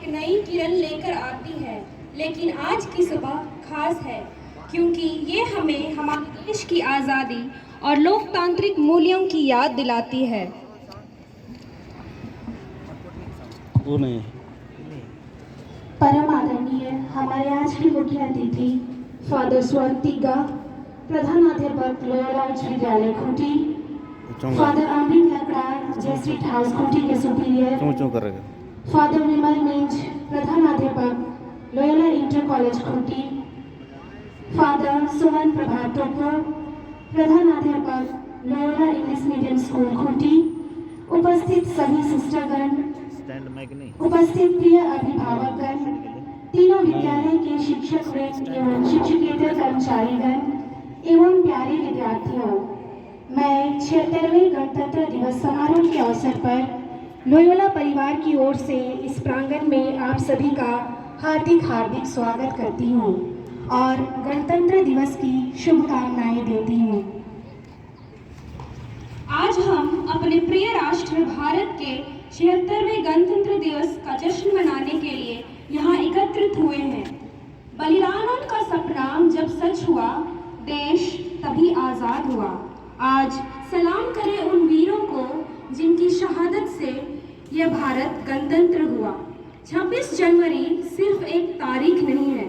एक नई किरण लेकर आती है। लेकिन आज की सुबह खास है क्योंकि ये हमें हमारे देश की आज़ादी और लोकतांत्रिक मूल्यों की याद दिलाती है। वो नहीं परम आदरणीय हमारे आज के मुख्य अतिथि फादर स्वंतिका, प्रधानाध्यापक लोयोला उच्च विद्यालय Khunti, father Amrit Lakra Jesuit house Khunti के सुपीरियर, चूं करेगा फादर विमल मिंज, प्रधानाध्यापक Loyola inter college Khunti, father Suman Prabhat Topo, प्रधानाध्यापक Loyola English medium school Khunti, उपस्थित सभी सिस्टरगण, उपस्थित प्रिय अभिभावकगण, तीनों विद्यालय के शिक्षक वृंद एवं शिक्षकेतर कर्मचारीगण एवं प्यारे विद्यार्थियों, मैं 76वें गणतंत्र दिवस समारोह के अवसर पर लोयोला परिवार की ओर से इस प्रांगण में आप सभी का हार्दिक स्वागत करती हूँ और गणतंत्र दिवस की शुभकामनाएं देती हूँ। आज हम अपने प्रिय राष्ट्र भारत के 76वें गणतंत्र दिवस का जश्न मनाने के लिए यहाँ एकत्रित हुए हैं। बलिदानों का सपना जब सच हुआ, देश तभी आज़ाद हुआ। आज सलाम करें उन वीरों को जिनकी शहादत से यह भारत गणतंत्र हुआ। 26 जनवरी सिर्फ एक तारीख नहीं है,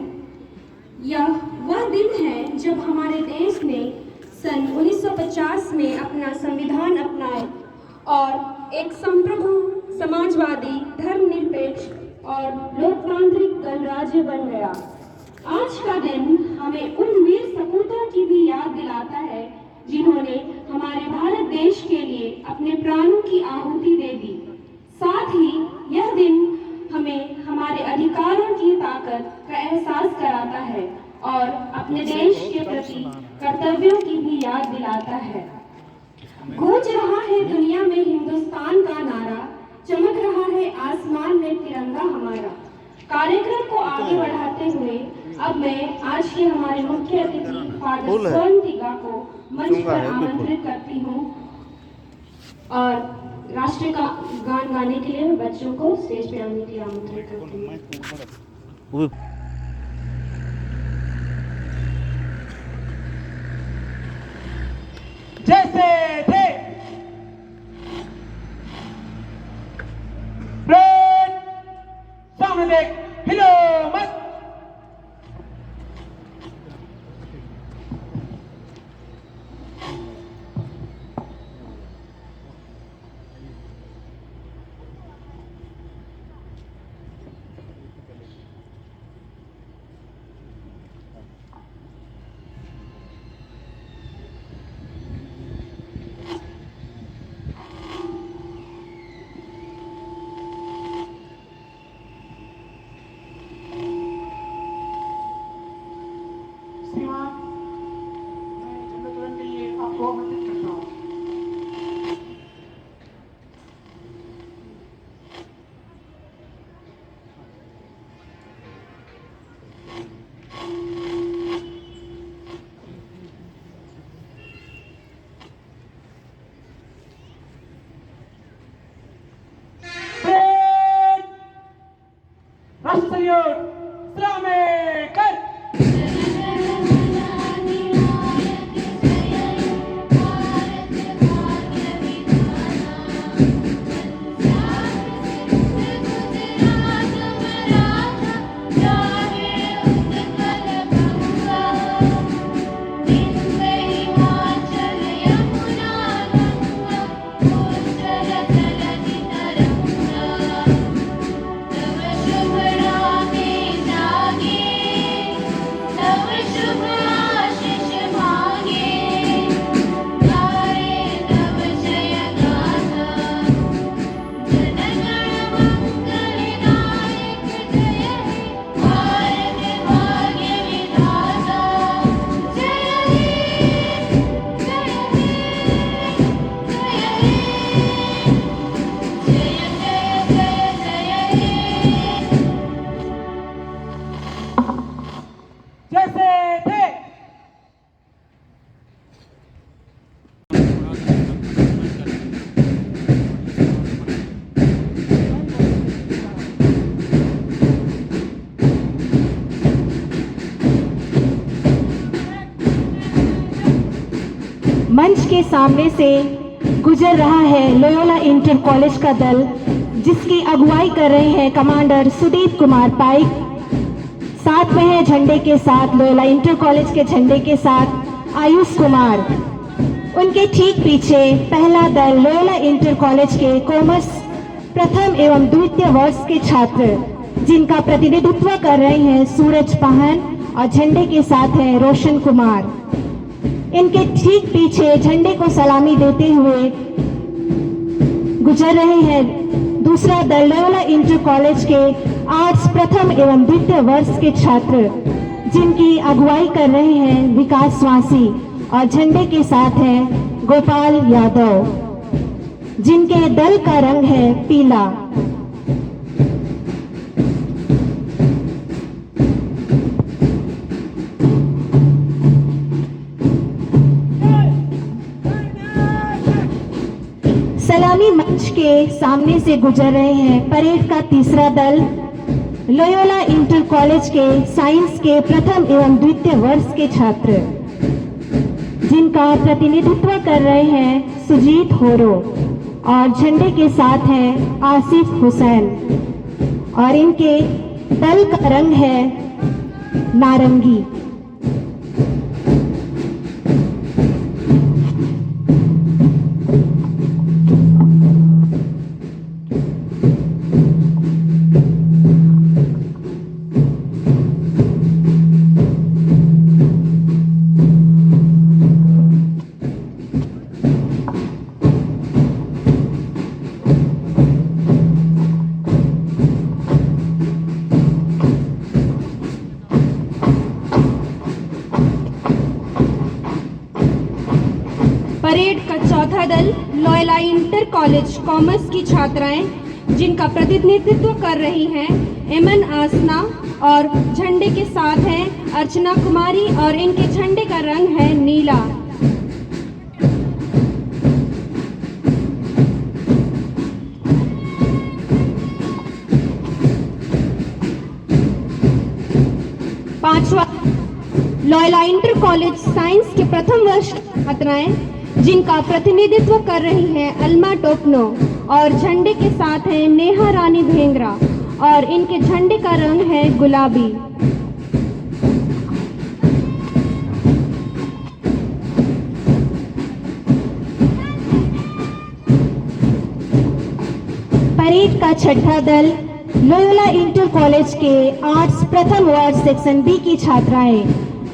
यह वह दिन है जब हमारे देश ने सन 1950 में अपना संविधान अपनाया और एक संप्रभु समाजवादी धर्मनिरपेक्ष और लोकतांत्रिक गणराज्य बन गया। आज का दिन हमें उन वीर सपूतों की भी याद दिलाता है जिन्होंने हमारे भारत देश के लिए अपने प्राणों की आहुति दे दी। साथ ही यह दिन हमें हमारे अधिकारों की ताकत का एहसास कराता है और अपने देश के प्रति कर्तव्यों की भी याद दिलाता है। गूंज रहा है दुनिया में हिंदुस्तान का नारा, चमक रहा है आसमान में तिरंगा हमारा। कार्यक्रम को आगे बढ़ाते हुए अब मैं आज के हमारे मुख्य अतिथि फादर स्वंतिका को मंच पर आमंत्रित करती हूँ और राष्ट्रीय गान गाने के लिए बच्चों को स्टेज पर आने के लिए आमंत्रित करती हूँ। जैसे थे सामने देख, हिलो मत। शुभ नामे मंच के सामने से गुजर रहा है लोयोला इंटर कॉलेज का दल, जिसकी अगुवाई कर रहे हैं कमांडर सुदीप कुमार पाइक। साथ में है झंडे के साथ, लोयोला इंटर कॉलेज के झंडे के साथ आयुष कुमार। उनके ठीक पीछे पहला दल लोयोला इंटर कॉलेज के कॉमर्स प्रथम एवं द्वितीय वर्ष के छात्र, जिनका प्रतिनिधित्व कर रहे हैं सूरज पाहन, और झंडे के साथ है रोशन कुमार। इनके ठीक पीछे झंडे को सलामी देते हुए गुजर रहे हैं दूसरा दल लोयोला इंटर कॉलेज के आर्ट्स प्रथम एवं द्वितीय वर्ष के छात्र, जिनकी अगुवाई कर रहे हैं विकास वासी, और झंडे के साथ है गोपाल यादव, जिनके दल का रंग है पीला। सलामी मंच के सामने से गुजर रहे हैं परेड का तीसरा दल लोयोला इंटर कॉलेज के साइंस के प्रथम एवं द्वितीय वर्ष के छात्र, जिनका प्रतिनिधित्व कर रहे हैं सुजीत होरो, और झंडे के साथ है आसिफ हुसैन, और इनके दल का रंग है नारंगी। परेड का चौथा दल लोयोला इंटर कॉलेज कॉमर्स की छात्राएं, जिनका प्रतिनिधित्व कर रही हैं एमन आसना, और झंडे के साथ हैं अर्चना कुमारी, और इनके झंडे का रंग है नीला। पांचवा लोयोला इंटर कॉलेज साइंस के प्रथम वर्ष की छात्राएं, जिनका प्रतिनिधित्व कर रही हैं अल्मा टोपनो, और झंडे के साथ हैं नेहा रानी भेंगरा, और इनके झंडे का रंग है गुलाबी। परेड का छठा दल लोयोला इंटर कॉलेज के आर्ट्स प्रथम वर्ष सेक्शन बी की छात्राएं,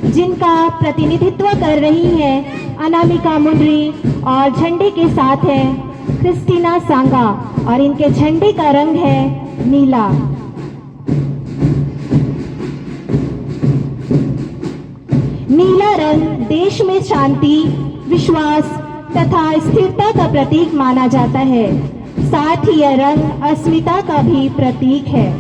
जिनका प्रतिनिधित्व कर रही हैं अनामिका मुंडरी, और झंडे के साथ है क्रिस्टीना सांगा, और इनके झंडे का रंग है नीला। नीला रंग देश में शांति, विश्वास तथा स्थिरता का प्रतीक माना जाता है। साथ ही यह रंग अस्मिता का भी प्रतीक है।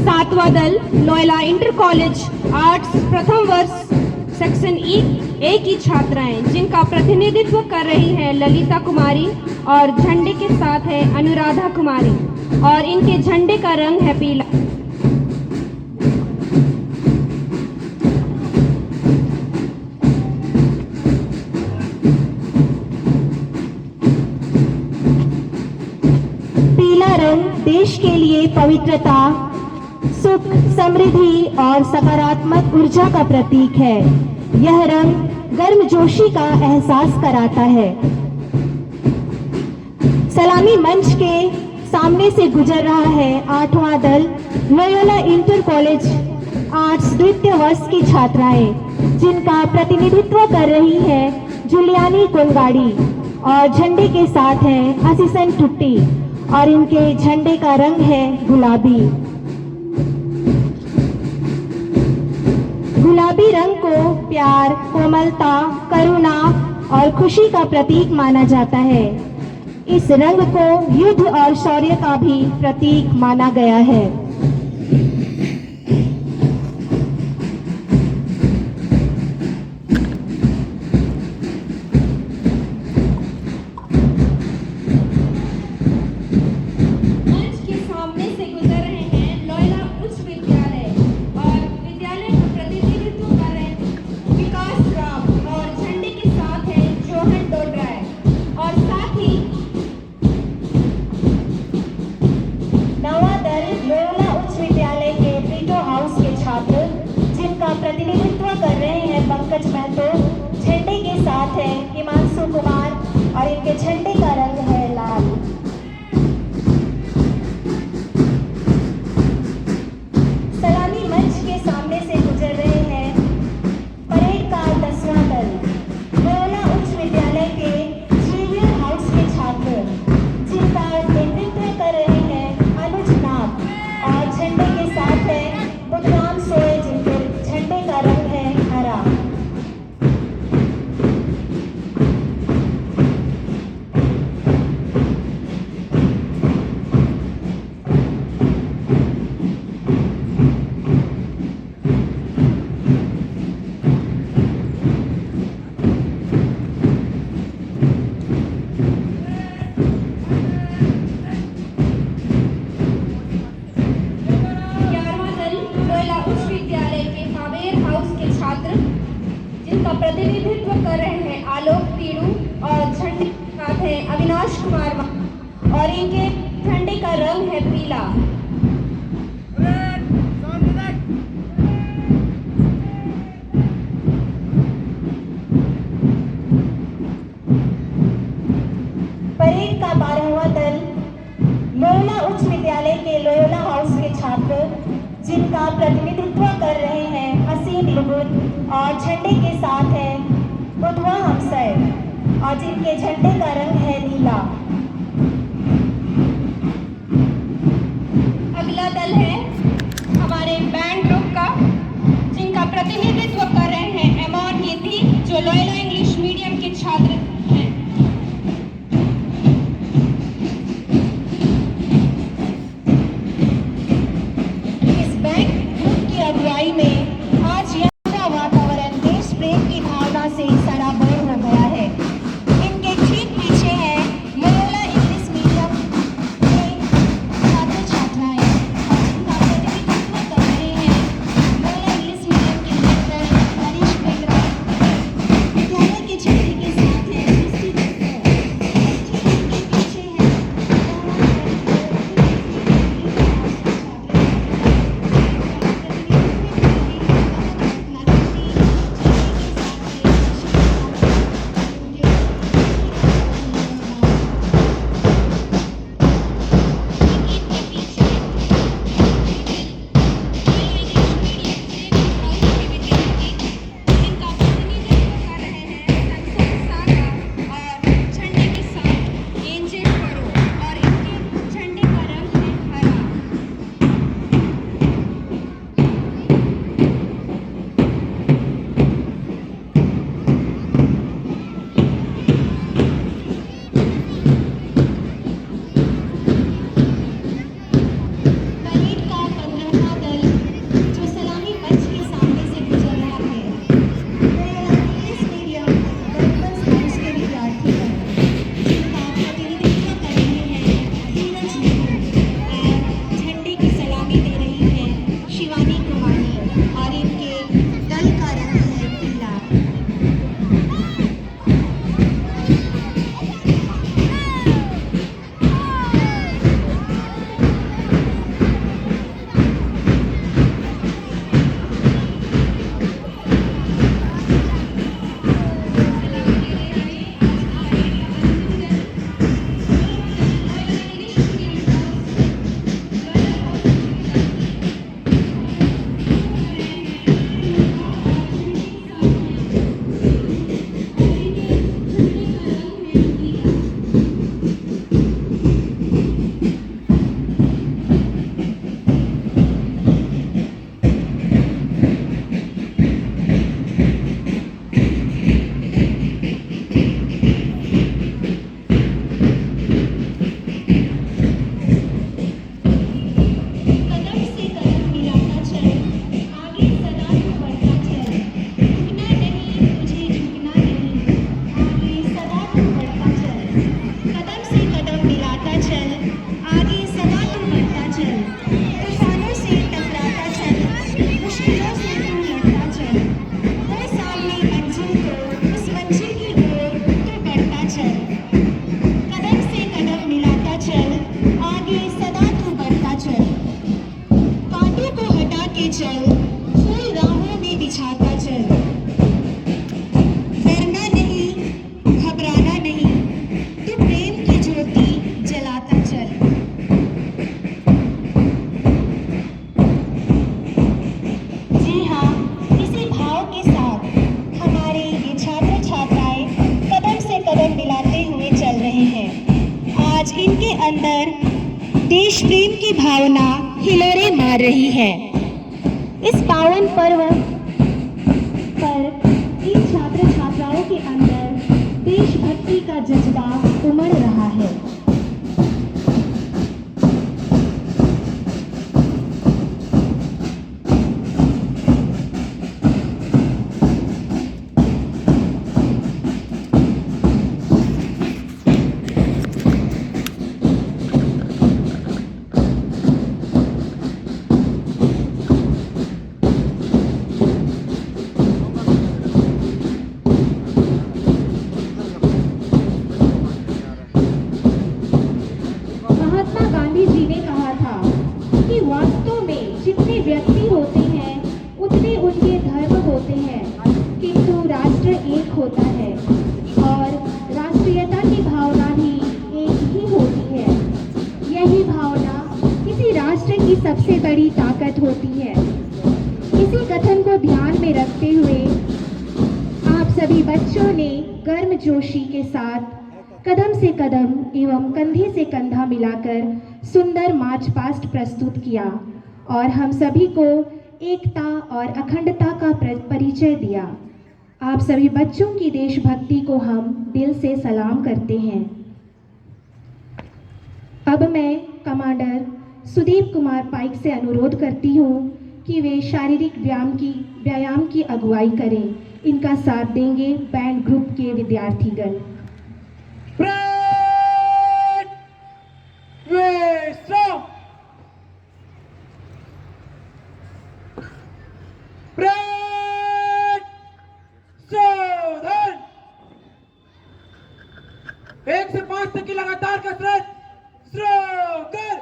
सातवां दल लोयोला इंटर कॉलेज आर्ट्स प्रथम वर्ष सेक्शन ए की छात्राएं, जिनका प्रतिनिधित्व कर रही है ललिता कुमारी, और झंडे के साथ है अनुराधा कुमारी, और इनके झंडे का रंग है पीला। पीला रंग देश के लिए पवित्रता, सुख, समृद्धि और सकारात्मक ऊर्जा का प्रतीक है। यह रंग गर्मजोशी का एहसास कराता है। सलामी मंच के सामने से गुजर रहा है आठवां दल लोयोला इंटर कॉलेज आर्ट्स द्वितीय वर्ष की छात्राएं, जिनका प्रतिनिधित्व कर रही है जुलियानी कुंगाड़ी, और झंडे के साथ है असीसन टुट्टी, और इनके झंडे का रंग है गुलाबी। गुलाबी रंग को प्यार, कोमलता, करुणा और खुशी का प्रतीक माना जाता है। इस रंग को युद्ध और शौर्य का भी प्रतीक माना गया है। और विद्यालय का प्रतिनिधित्व कर रहे विकास राम, और झंडे के साथ पंकज महतो। झंडे के साथ है हिमांशु कुमार और इनके झंडे का रंग है लाल। सलामी मंच के सामने से गुजर रहे हैं परेड का 10वां दल, लोयोला उच्च विद्यालय के जेवियर हाउस के छात्र, जिनका नेतृत्व कर रहे हैं अनुज नाग। और झंडे के साथ है बुद्धराम सोए, जिनके झंडे का रंग है हरा। जिनका प्रतिनिधित्व कर रहे हैं आलोक पीड़ू और झंडे के साथ हैं अविनाश कुमार और इनके झंडे का रंग है पीला। परेड का 12वां दल लोयोला उच्च विद्यालय के लोयोला हाउस के छात्र, जिनका प्रतिनिधित्व कर रहे हैं हसीन लुगुन और झंडे के साथ है बुधवा हमसर और जिनके झंडे का रंग है नीला। अगला दल है हमारे बैंड ग्रुप का, जिनका प्रतिनिधित्व कर रहे हैं एमॉन नीति, जो लोयोला इंग्लिश मीडियम के छात्र हैं। इस बैंड ग्रुप की अगुवाई में आज यहाँ का वातावरण देश प्रेम की भावना से सराबोर हो गया है। इनके ठीक पीछे है लोयोला इंग्लिश मीडियम के छात्र छात्राएं, और इनका प्रतिनिधित्व कर रहे हैं लोयोला इंग्लिश मीडियम के डायरेक्टर हरीश बेगरा। विद्यालय के छात्र के साथ है सृष्टि दत्त, ठीक इनके पीछे है चल, फूल राहों में बिछाता चल। की भावना हिलोरे मार रही है। इस पावन पर्व पर इन छात्र छात्राओं के अंदर देशभक्ति का जज्बा उमड़ रहा है। महात्मा गांधी जी ने कहा था कि वास्तव में जितने व्यक्ति होते हैं उतने उनके धर्म होते हैं, किंतु राष्ट्र एक होता है और राष्ट्रीयता की भावना भी एक ही होती है। यही भावना किसी राष्ट्र की सबसे बड़ी ताकत होती है। इसी कथन को ध्यान में रखते हुए आप सभी बच्चों ने गर्मजोशी के साथ कदम से कदम एवं कंधे से कंधा मिलाकर सुंदर मार्च पास्ट प्रस्तुत किया और हम सभी को एकता और अखंडता का परिचय दिया। आप सभी बच्चों की देशभक्ति को हम दिल से सलाम करते हैं। अब मैं कमांडर सुदीप कुमार पाइक से अनुरोध करती हूँ कि वे शारीरिक व्यायाम की अगुवाई करें। इनका साथ देंगे बैंड ग्रुप के विद्यार्थीगण। एक से 5 तक की लगातार कसरत शुरू कर।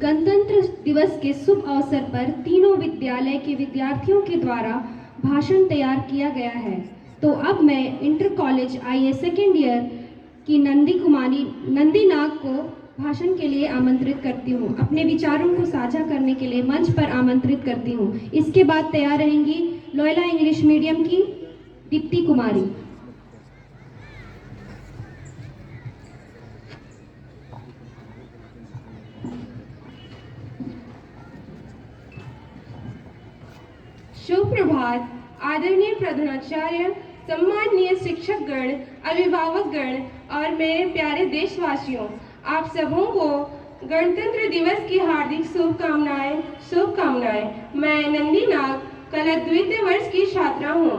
गणतंत्र दिवस के शुभ अवसर पर तीनों विद्यालय के विद्यार्थियों के द्वारा भाषण तैयार किया गया है। तो अब मैं इंटर कॉलेज आईए सेकेंड ईयर की नंदी नाग को भाषण के लिए आमंत्रित करती हूँ। अपने विचारों को साझा करने के लिए मंच पर आमंत्रित करती हूँ। इसके बाद तैयार रहेंगी लोयला इंग्लिश मीडियम की दीप्ति कुमारी। सुप्रभात। आदरणीय प्रधानाचार्य, सम्माननीय शिक्षकगण, अभिभावकगण और मेरे प्यारे देशवासियों, आप सबों को गणतंत्र दिवस की हार्दिक शुभकामनाएं। मैं नंदी नाग कला द्वितीय वर्ष की छात्रा हूँ।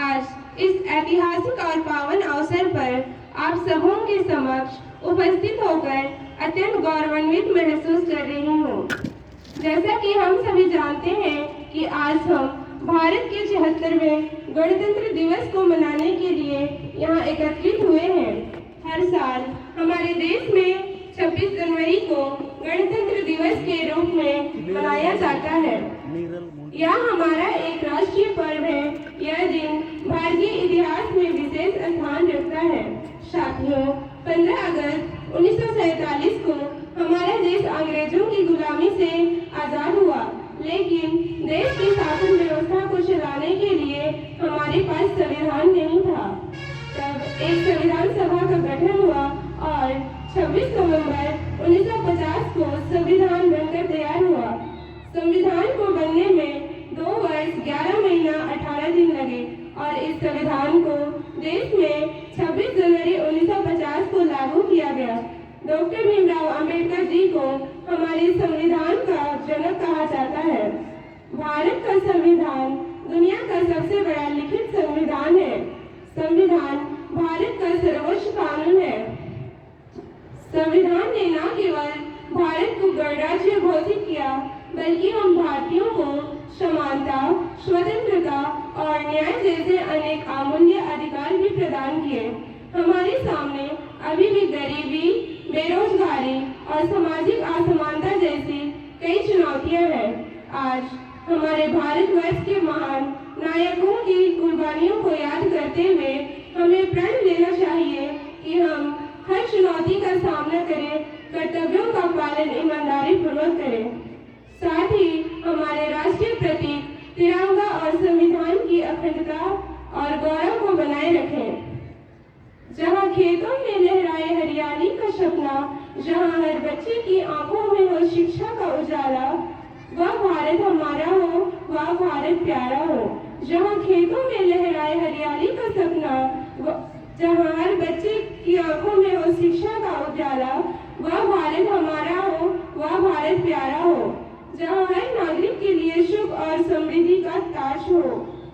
आज इस ऐतिहासिक और पावन अवसर पर आप सबों के समक्ष उपस्थित होकर अत्यंत गौरवान्वित महसूस कर रही हूँ। जैसा कि हम सभी जानते हैं कि आज हम भारत के 76वें गणतंत्र दिवस को मनाने के लिए यहाँ एकत्रित हुए हैं। हर साल हमारे देश में 26 जनवरी को गणतंत्र दिवस के रूप में मनाया जाता है। यह हमारा एक राष्ट्रीय पर्व है। यह दिन भारतीय इतिहास में विशेष स्थान रखता है। साथियों, 15 अगस्त 1947 को हमारा देश अंग्रेजों की गुलामी से आजाद हुआ, लेकिन देश की शासन व्यवस्था को चलाने के लिए हमारे पास संविधान नहीं था। तब एक संविधान सभा का गठन हुआ और 26 नवंबर 1950 को संविधान बनकर तैयार हुआ। संविधान को बनने में 2 वर्ष 11 महीना 18 दिन लगे और इस संविधान को देश में 26 जनवरी 1950 को लागू किया गया। डॉक्टर भीमराव अंबेडकर जी को हमारे संविधान का जनक कहा जाता है। भारत का संविधान दुनिया का सबसे बड़ा लिखित संविधान है। संविधान भारत का सर्वोच्च कानून है। संविधान ने न केवल भारत को गणराज्य घोषित किया, बल्कि हम भारतीयों को समानता, स्वतंत्रता और न्याय जैसे अनेक अमूल्य अधिकार भी प्रदान किए। हमारे सामने अभी भी गरीबी, बेरोजगारी और सामाजिक असमानता जैसी कई चुनौतियां हैं। आज हमारे भारतवर्ष के महान नायकों की कुर्बानियों को याद करते हुए हमें प्रण लेना चाहिए कि हम हर चुनौती का सामना करें, कर्तव्यों का पालन ईमानदारी पूर्वक करें। साथ ही हमारे राष्ट्रीय प्रतीक तिरंगा और संविधान की अखंडता और गौरव को बनाए रखें। जहाँ खेतों में लहराए हरियाली का सपना, जहाँ हर बच्चे की आंखों में हो शिक्षा का उजाला, वह भारत हमारा हो, वह भारत प्यारा हो। जहाँ खेतों में लहराए हरियाली का सपना, जहाँ हर बच्चे की आंखों में हो शिक्षा का उजाला, वह भारत हमारा हो, वह भारत प्यारा हो। जहाँ हर नागरिक के लिए सुख और समृद्धि का ताज हो।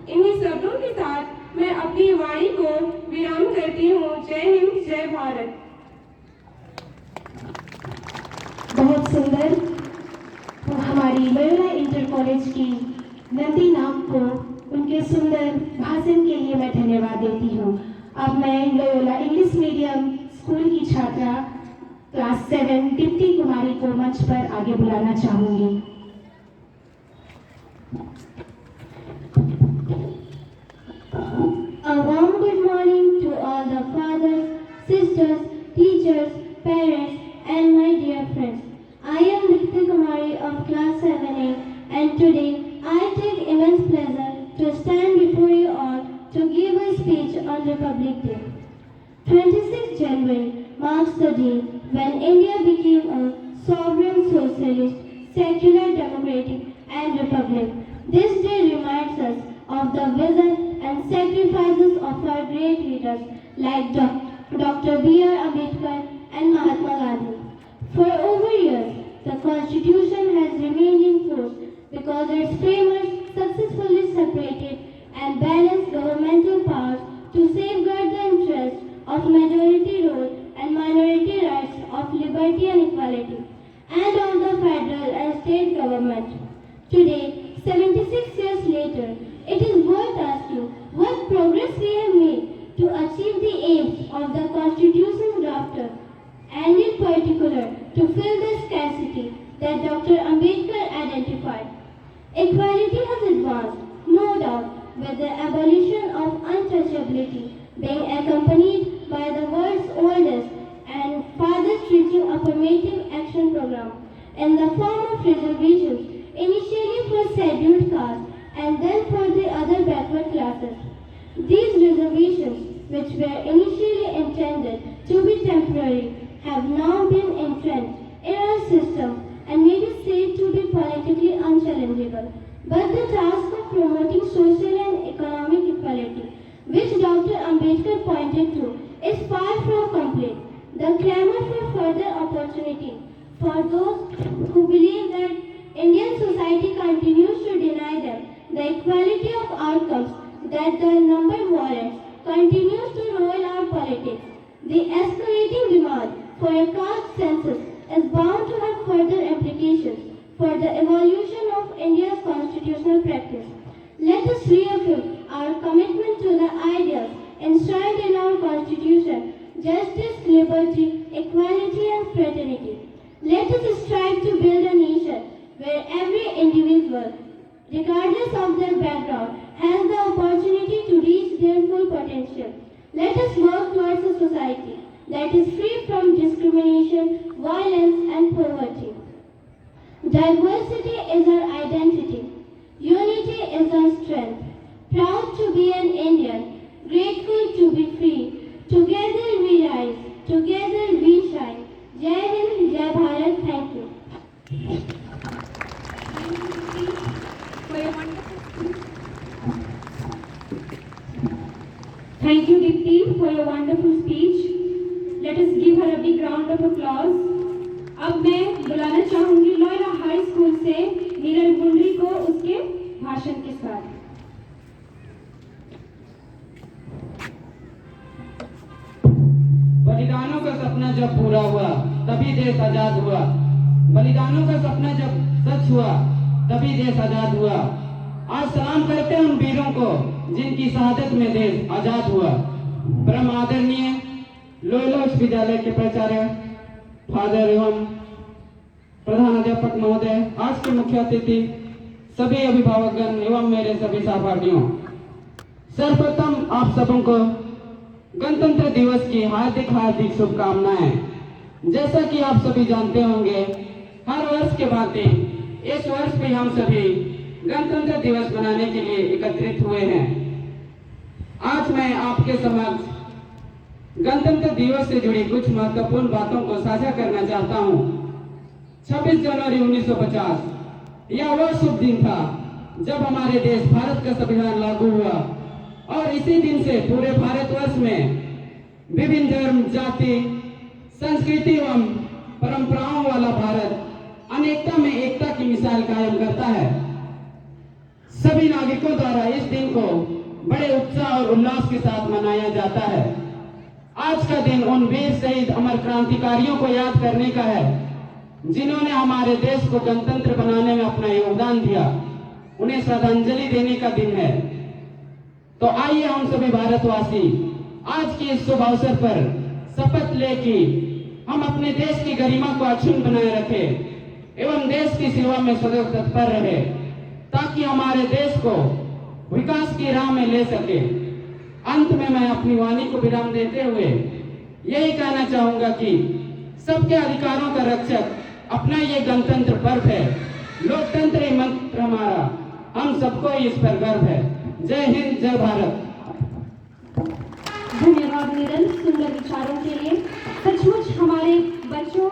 इन्हीं शब्दों के साथ मैं अपनी वाणी को विराम करती हूँ। जय हिंद, जय भारत। बहुत सुंदर। तो हमारी लोयोला इंटर कॉलेज की नंदी नाग को उनके सुंदर भाषण के लिए मैं धन्यवाद देती हूँ। अब मैं लोयोला इंग्लिश मीडियम स्कूल की छात्रा क्लास 7 दीप्ति कुमारी को मंच पर आगे बुलाना चाहूंगी। A warm good morning to all the fathers, sisters, teachers, parents, and my dear friends. I am Dipti Kumari of class 7A, and today I take immense pleasure to stand before you all to give a speech on Republic Day. 26 January marks the day when India became a sovereign socialist, secular, democratic, and republic. This day reminds us of the vision and sacrifices of our great leaders like Dr. B.R. Ambedkar and Mahatma Gandhi. For over years, the Constitution has remained in force because its framers successfully separated and balanced governmental powers to safeguard the interests of majority rule and minority rights of liberty and equality, and of the federal and state government. Today, 76 years later, it is worth asking what progress we have made to achieve the aims of the Constitution's drafter, and in particular to fill the scarcity that Dr. Ambedkar identified. Equality has advanced, no doubt, with the abolition of untouchability being accompanied by the world's oldest and farthest-reaching affirmative action program in the form of reservations, initially for scheduled castes and then for the other backward classes. These reservations, which were initially intended to be temporary, have now been entrenched in our system and may be said to be politically unchallengeable. But the task of promoting social and economic equality, which Dr. Ambedkar pointed to, is far from complete. The clamor for further opportunity for those who believe that Indian society continues to deny them the equality of outcomes that the number warrants continues to rule our politics. The escalating demand for a caste census is bound to have further implications for the evolution of India's constitutional practice. Let us reaffirm our commitment to the ideals enshrined in our constitution: justice, liberty, equality, and fraternity. Let us strive to build a nation where every individual, regardless of their background, has the opportunity to reach their full potential. Let us work towards a society that is free from discrimination, violence, and poverty. Diversity is our identity. Unity is our strength. Proud to be an Indian, grateful to be free. Together we rise, together we shine. Jai Hind, Jai Bharat. Thank you. Thank you, Dipti, for your wonderful speech. Let us give her a big round of applause. अब मैं बुलाना चाहूंगी Loyola high school से नीरज मुंडरी को उसके भाषण के साथ। बलिदानों का सपना जब पूरा हुआ तभी देश आजाद हुआ। बलिदानों का सपना जब सच हुआ तभी देश आजाद हुआ। आज सलाम करते हैं उन वीरों को जिनकी शहादत में देश आजाद हुआ। परम आदरणीय लॉयला विश्वविद्यालय के प्राचार्य फादर एवं प्रधान अध्यापक महोदय, आज के मुख्य अतिथि, सभी अभिभावकगण एवं मेरे सभी सहपाठियों, सर्वप्रथम आप सबों को गणतंत्र दिवस की हार्दिक हार्दिक शुभकामनाएं। जैसा कि आप सभी जानते होंगे, हर वर्ष के भांति इस वर्ष भी हम सभी गणतंत्र दिवस मनाने के लिए एकत्रित हुए हैं। आज मैं आपके समक्ष गणतंत्र दिवस से जुड़ी कुछ महत्वपूर्ण बातों को साझा करना चाहता हूं। 26 जनवरी 1950 यह वह शुभ दिन था जब हमारे देश भारत का संविधान लागू हुआ और इसी दिन से पूरे भारतवर्ष में विभिन्न धर्म, जाति, संस्कृति एवं परंपराओं वाला भारत अनेकता में एकता की मिसाल कायम करता है। सभी नागरिकों द्वारा इस दिन को बड़े उत्साह और उल्लास के साथ मनाया जाता है। आज का दिन उन वीर शहीद अमर क्रांतिकारियों को याद करने का है जिन्होंने हमारे देश को गणतंत्र बनाने में अपना योगदान दिया। उन्हें श्रद्धांजलि देने का दिन है। तो आइए हम सभी भारतवासी आज के इस शुभ अवसर पर शपथ ले कि हम अपने देश की गरिमा को अक्षुण्ण बनाए रखें एवं देश की सेवा में सदैव तत्पर रहे ताकि हमारे देश को विकास की राह में ले सके। अंत में मैं अपनी वाणी को विराम देते हुए यही कहना चाहूंगा कि सबके अधिकारों का रक्षक अपना ये गणतंत्र पर्व है। लोकतंत्र ही मंत्र हमारा, हम सबको इस पर गर्व है। जय हिंद, जय भारत। धन्यवाद नीरज, सुंदर विचारों के लिए। सचमुच हमारे बच्चों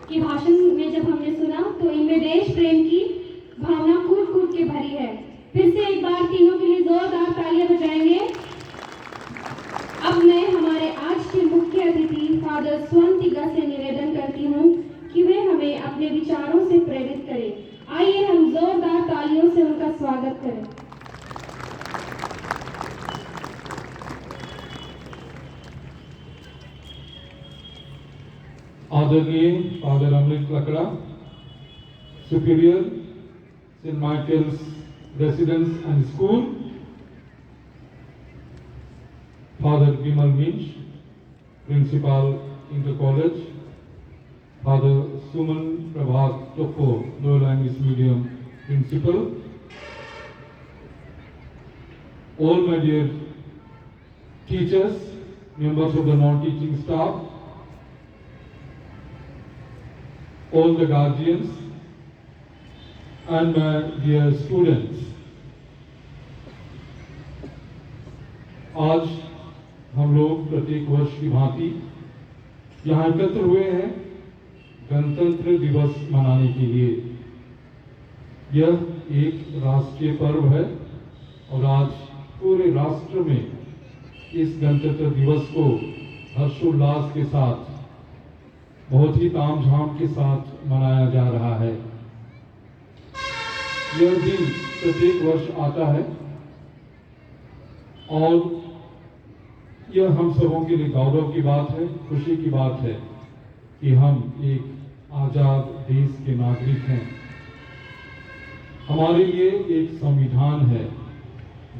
के भाषण में जब हमने सुना तो इनमें देश प्रेम की भावना कूट कूट के भरी है। फिर से एक बार तीनों के लिए जोरदार तालियां बजाएंगे। अब मैं हमारे आज के मुख्य अतिथि फादर स्वंतिका से निवेदन करती हूँ कि वे हमें अपने विचारों से प्रेरित करें। आइए हम जोरदार तालियों से उनका स्वागत करें। आदरणीय father Amrit Lakra, superior saint Michael's residence and school, Father Bimal Minch, Principal Inter College, Father Suman Prabhat Toppo, Lower English Medium Principal, all my dear teachers, members of the non-teaching staff, all the guardians, and my dear students. आज हम लोग प्रत्येक वर्ष की भांति यहाँ एकत्र हुए हैं गणतंत्र दिवस मनाने के लिए। यह एक राष्ट्रीय पर्व है और आज पूरे राष्ट्र में इस गणतंत्र दिवस को हर्षोल्लास के साथ, बहुत ही तामझाम के साथ मनाया जा रहा है। यह दिन प्रत्येक वर्ष आता है और यह हम सबों के लिए गौरव की बात है, खुशी की बात है कि हम एक आजाद देश के नागरिक हैं। हमारे लिए एक संविधान है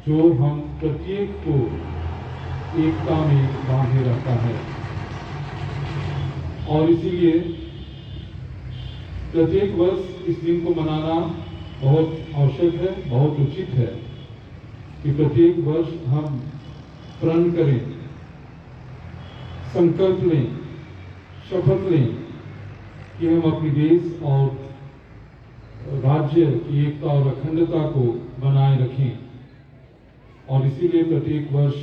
जो हम प्रत्येक को एकता में बांधे रखता है और इसीलिए प्रत्येक वर्ष इस दिन को मनाना बहुत आवश्यक है, बहुत उचित है कि प्रत्येक वर्ष हम प्रण करें, संकल्प लें, शपथ लें कि हम अपने देश और राज्य की एकता और अखंडता को बनाए रखें। और इसीलिए प्रत्येक वर्ष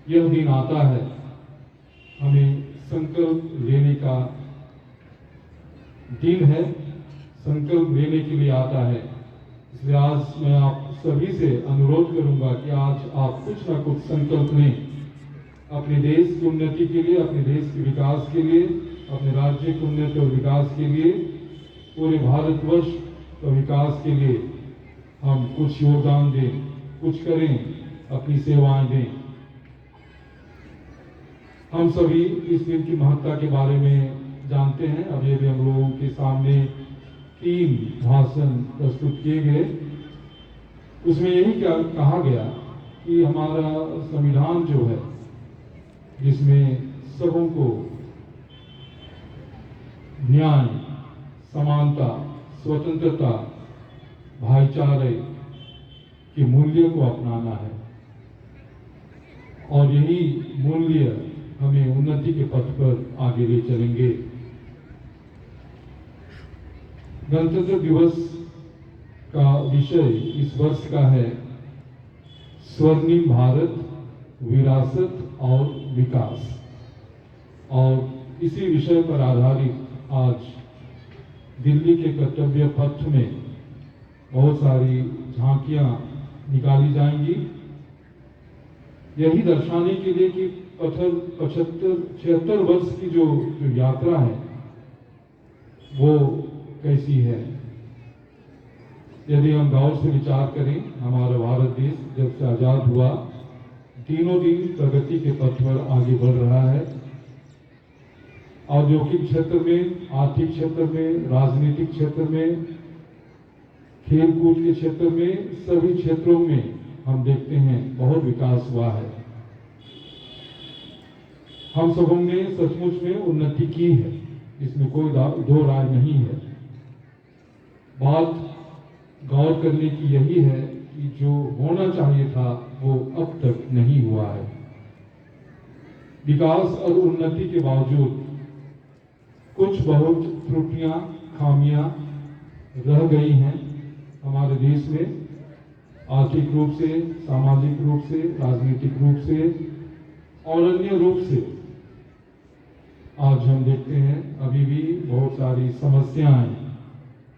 यह दिन आता है, हमें संकल्प लेने का दिन है, संकल्प लेने के लिए आता है इसलिए आज मैं आप सभी से अनुरोध करूंगा कि आज आप कुछ ना कुछ संकल्प लें अपने देश की उन्नति के लिए, अपने देश के विकास के लिए, अपने राज्य की उन्नति और विकास के लिए, पूरे भारतवर्ष का विकास के लिए हम कुछ योगदान दें, कुछ करें, अपनी सेवाएं दें। हम सभी इस दिन की महत्ता के बारे में जानते हैं। अब ये भी हम लोगों के सामने 3 भाषण प्रस्तुत किए गए। उसमें यही क्या कहा गया कि हमारा संविधान जो है, जिसमें सबों को न्याय, समानता, स्वतंत्रता, भाईचारे के मूल्य को अपनाना है और यही मूल्य हमें उन्नति के पथ पर आगे ले चलेंगे। गणतंत्र दिवस का विषय इस वर्ष का है स्वर्णिम भारत, विरासत और विकास, और इसी विषय पर आधारित आज दिल्ली के कर्तव्य पथ में बहुत सारी झांकियां निकाली जाएंगी, यही दर्शाने के लिए कि 76 वर्ष की जो यात्रा है वो कैसी है। यदि हम गौर से विचार करें, हमारा भारत देश जब से आजाद हुआ दिनों दिन प्रगति के पथ पर आगे बढ़ रहा है। औद्योगिक क्षेत्र में, आर्थिक क्षेत्र में, राजनीतिक क्षेत्र में, खेलकूद के क्षेत्र में, सभी क्षेत्रों में हम देखते हैं बहुत विकास हुआ है। हम सबों ने सचमुच में उन्नति की है, इसमें कोई दो राय नहीं है। बात गौर करने की यही है कि जो होना चाहिए था वो अब तक नहीं हुआ है। विकास और उन्नति के बावजूद कुछ बहुत त्रुटियां, खामियां रह गई हैं हमारे देश में, आर्थिक रूप से, सामाजिक रूप से, राजनीतिक रूप से और अन्य रूप से। आज हम देखते हैं अभी भी बहुत सारी समस्याएं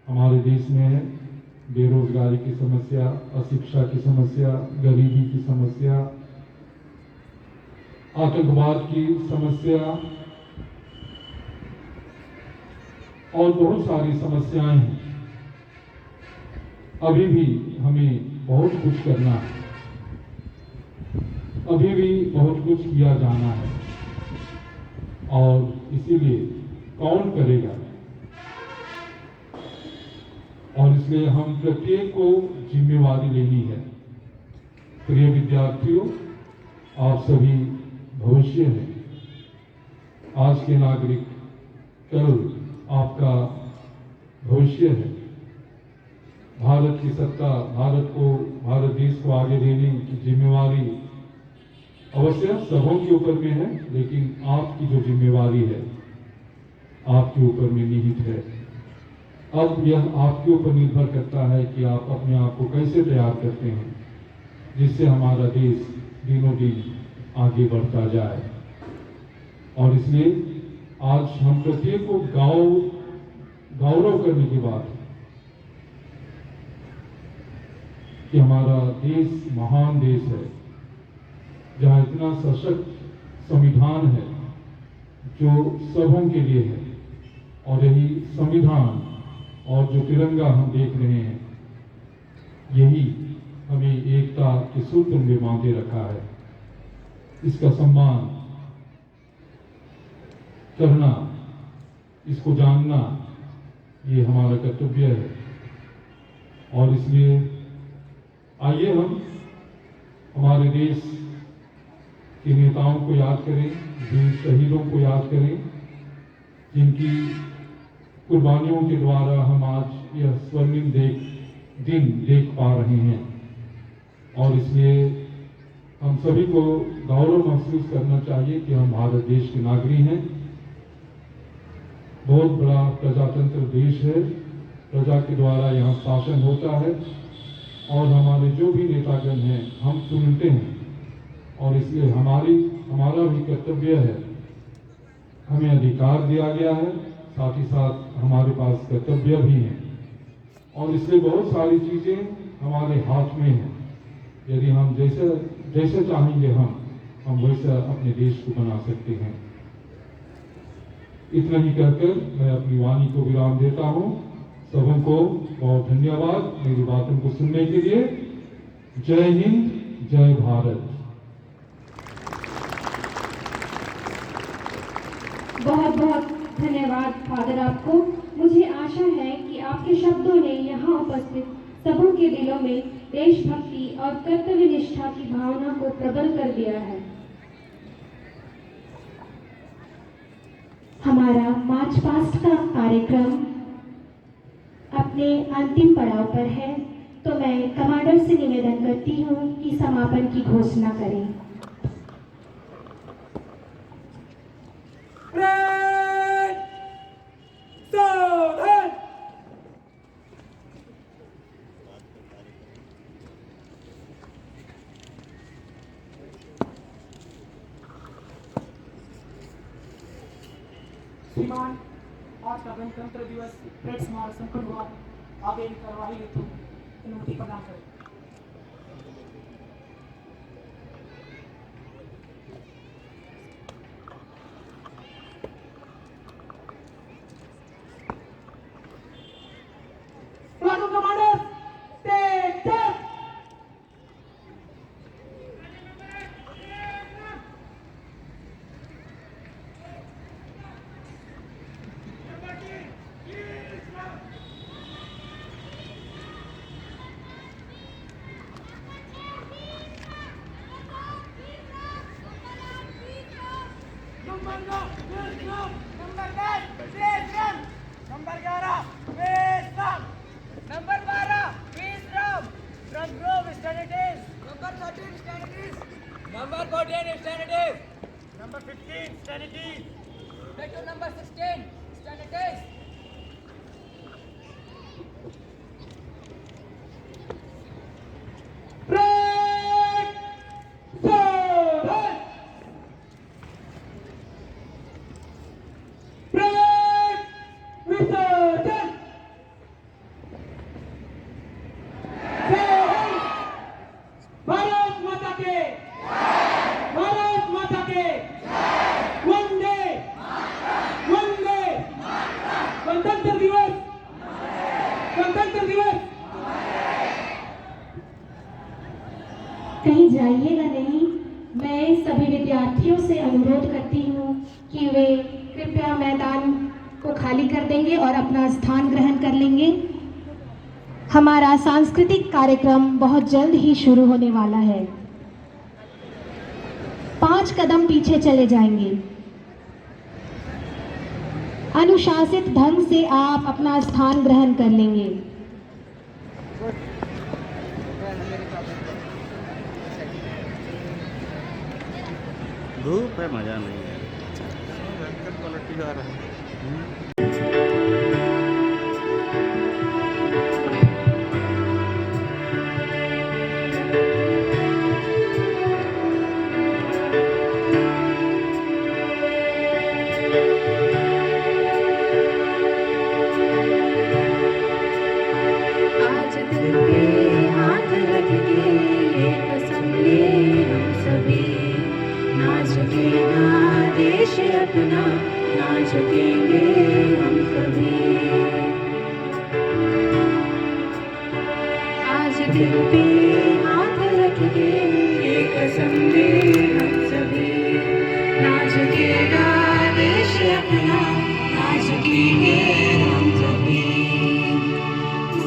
हमारे देश में है। बेरोजगारी की समस्या, अशिक्षा की समस्या, गरीबी की समस्या, आतंकवाद की समस्या और बहुत सारी समस्याएं हैं। अभी भी हमें बहुत कुछ करना है, अभी भी बहुत कुछ किया जाना है और इसीलिए कौन करेगा, और इसलिए हम प्रत्येक को जिम्मेवारी लेनी है। प्रिय विद्यार्थियों, आप सभी भविष्य हैं, आज के नागरिक कल आपका भविष्य है। भारत की सत्ता, भारत देश को आगे लेने की जिम्मेवारी अवश्य सबों के ऊपर में है, लेकिन आपकी जो जिम्मेवारी है आपके ऊपर में निहित है। अब यह आपके ऊपर निर्भर करता है कि आप अपने आप को कैसे तैयार करते हैं, जिससे हमारा देश दिनों दिन आगे बढ़ता जाए। और इसलिए आज हम प्रत्येक को गौरव करने की बात है कि हमारा देश महान देश है, जहाँ इतना सशक्त संविधान है जो सबों के लिए है, और यही संविधान और जो तिरंगा हम देख रहे हैं, यही हमें एकता के सूत्र में बांधे रखा है। इसका सम्मान करना, इसको जानना, ये हमारा कर्तव्य है। और इसलिए आइए हम हमारे देश के नेताओं को याद करें, वीर शहीदों को याद करें, जिनकी कुर्बानियों के द्वारा हम आज यह स्वर्णिम दिन देख पा रहे हैं। और इसलिए हम सभी को गौरव महसूस करना चाहिए कि हम भारत देश के नागरिक हैं। बहुत बड़ा प्रजातंत्र देश है, प्रजा के द्वारा यहाँ शासन होता है और हमारे जो भी नेतागण हैं हम सुनते हैं, और इसलिए हमारा भी कर्तव्य है, हमें अधिकार दिया गया है, साथ ही साथ हमारे पास कर्तव्य भी है। और इसलिए बहुत सारी चीज़ें हमारे हाथ में हैं। यदि हम जैसे चाहेंगे हम वैसा अपने देश को बना सकते हैं। इतना ही कहकर मैं अपनी वाणी को विराम देता हूँ। सबों को बहुत धन्यवाद मेरी बातों को सुनने के लिए। जय हिंद, जय भारत। बहुत बहुत धन्यवाद फादर आपको। मुझे आशा है कि आपके शब्दों ने यहाँ उपस्थित सबों के दिलों में देशभक्ति और कर्तव्य निष्ठा की भावना को प्रबल कर दिया है। हमारा मार्च पास्ट का कार्यक्रम अपने अंतिम पड़ाव पर है, तो मैं कमांडर से निवेदन करती हूँ कि समापन की घोषणा करें। श्रीमान, आज का गणतंत्र दिवस परेड स्मारक संपन्न हुआ। आगे की कार्यवाही हेतु अनुमति प्रदान करें। Platoon commander, take charge. कहीं जाइएगा नहीं। मैं सभी विद्यार्थियों से अनुरोध करती हूँ कि वे कृपया मैदान को खाली कर देंगे और अपना स्थान ग्रहण कर लेंगे। हमारा सांस्कृतिक कार्यक्रम बहुत जल्द ही शुरू होने वाला है। 5 कदम पीछे चले जाएंगे। अनुशासित ढंग से आप अपना स्थान ग्रहण कर लेंगे। धूप है, मजा नहीं है। क्वालिटी आ रहा है। आज दिल पे हाथ रख के ये कसम ले हम सभी, ना झुकेगा देश अपना, ना झुकेंगे हम कभी। आज दिल पे हाथ रख के ये कसम ले हम सभी, ना झुकेगा देश अपना, ना झुकेंगे हम कभी।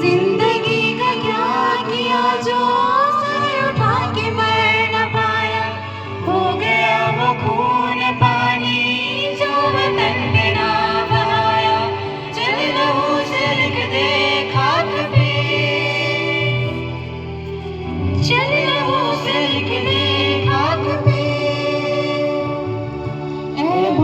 जिंदगी का क्या किया जो सर उठा के मर न पाया, हो गया वो खून पानी जो वतन पे ना बहाया। चल लहू से लिख दे खाक पे, चल लहू से लिख दे खाक पे। ऐ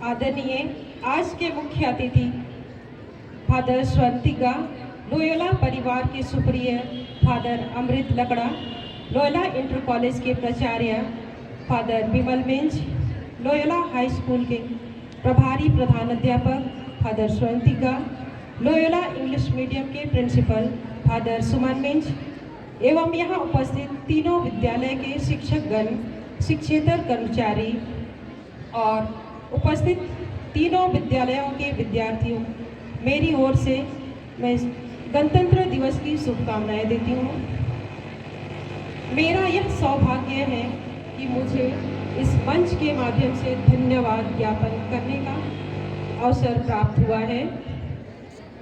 आदरणीय आज के मुख्य अतिथि फादर स्वंतिका, लोयोला परिवार के सुप्रिय फादर अमृत लकड़ा, लोयोला इंटर कॉलेज के प्राचार्य father Vimal Minz, Loyola high school के प्रभारी प्रधानाध्यापक फादर स्वंतिका, लोयोला इंग्लिश मीडियम के प्रिंसिपल फादर सुमन मिंज एवं यहाँ उपस्थित तीनों विद्यालय के शिक्षकगण, शिक्षेतर कर्मचारी और उपस्थित तीनों विद्यालयों के विद्यार्थियों, मेरी ओर से मैं गणतंत्र दिवस की शुभकामनाएं देती हूँ। मेरा यह सौभाग्य है कि मुझे इस मंच के माध्यम से धन्यवाद ज्ञापन करने का अवसर प्राप्त हुआ है।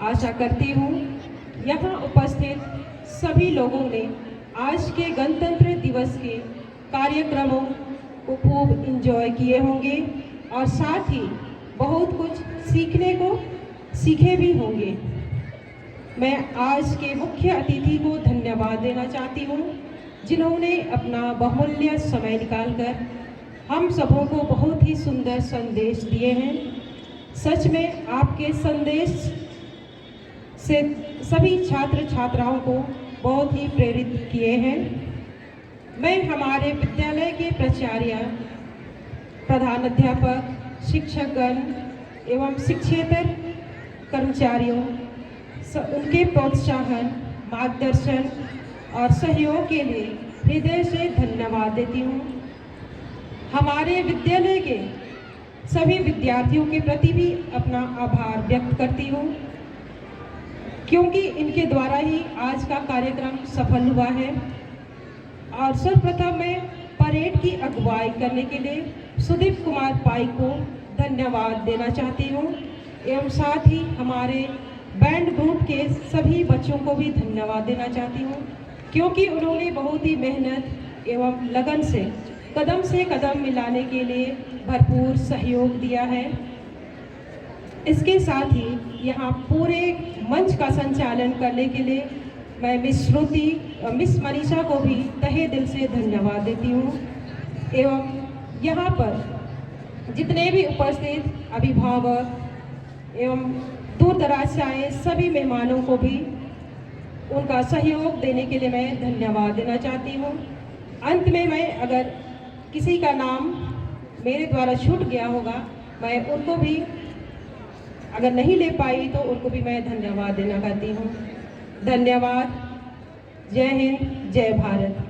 आशा करती हूँ यहाँ उपस्थित सभी लोगों ने आज के गणतंत्र दिवस के कार्यक्रमों को खूब एंजॉय किए होंगे और साथ ही बहुत कुछ सीखे भी होंगे। मैं आज के मुख्य अतिथि को धन्यवाद देना चाहती हूँ, जिन्होंने अपना बहुमूल्य समय निकालकर हम सबों को बहुत ही सुंदर संदेश दिए हैं। सच में आपके संदेश से सभी छात्र छात्राओं को बहुत ही प्रेरित किए हैं। मैं हमारे विद्यालय के प्राचार्य, प्रधानाध्यापक, शिक्षकगण एवं शिक्षेतर कर्मचारियों उनके प्रोत्साहन, मार्गदर्शन और सहयोग के लिए हृदय से धन्यवाद देती हूँ। हमारे विद्यालय के सभी विद्यार्थियों के प्रति भी अपना आभार व्यक्त करती हूँ, क्योंकि इनके द्वारा ही आज का कार्यक्रम सफल हुआ है। और सर्वप्रथम मैं परेड की अगुवाई करने के लिए सुदीप कुमार पाई को धन्यवाद देना चाहती हूँ एवं साथ ही हमारे बैंड ग्रुप के सभी बच्चों को भी धन्यवाद देना चाहती हूँ, क्योंकि उन्होंने बहुत ही मेहनत एवं लगन से कदम मिलाने के लिए भरपूर सहयोग दिया है। इसके साथ ही यहाँ पूरे मंच का संचालन करने के लिए मैं मिस श्रुति और मिस मनीषा को भी तहे दिल से धन्यवाद देती हूँ एवं यहाँ पर जितने भी उपस्थित अभिभावक एवं दूर दराज से आए सभी मेहमानों को भी उनका सहयोग देने के लिए मैं धन्यवाद देना चाहती हूँ। अंत में मैं अगर किसी का नाम मेरे द्वारा छूट गया होगा, मैं उनको भी अगर नहीं ले पाई तो उनको भी मैं धन्यवाद देना चाहती हूँ। धन्यवाद। जय हिंद, जय भारत।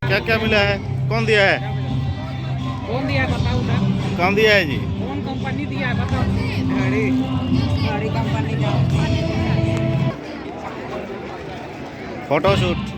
क्या क्या मिला है? कौन दिया है? कौन दिया है बताओ ना। कौन दिया है जी? कौन कंपनी दिया है बताओ। घड़ी कंपनी का फोटोशूट।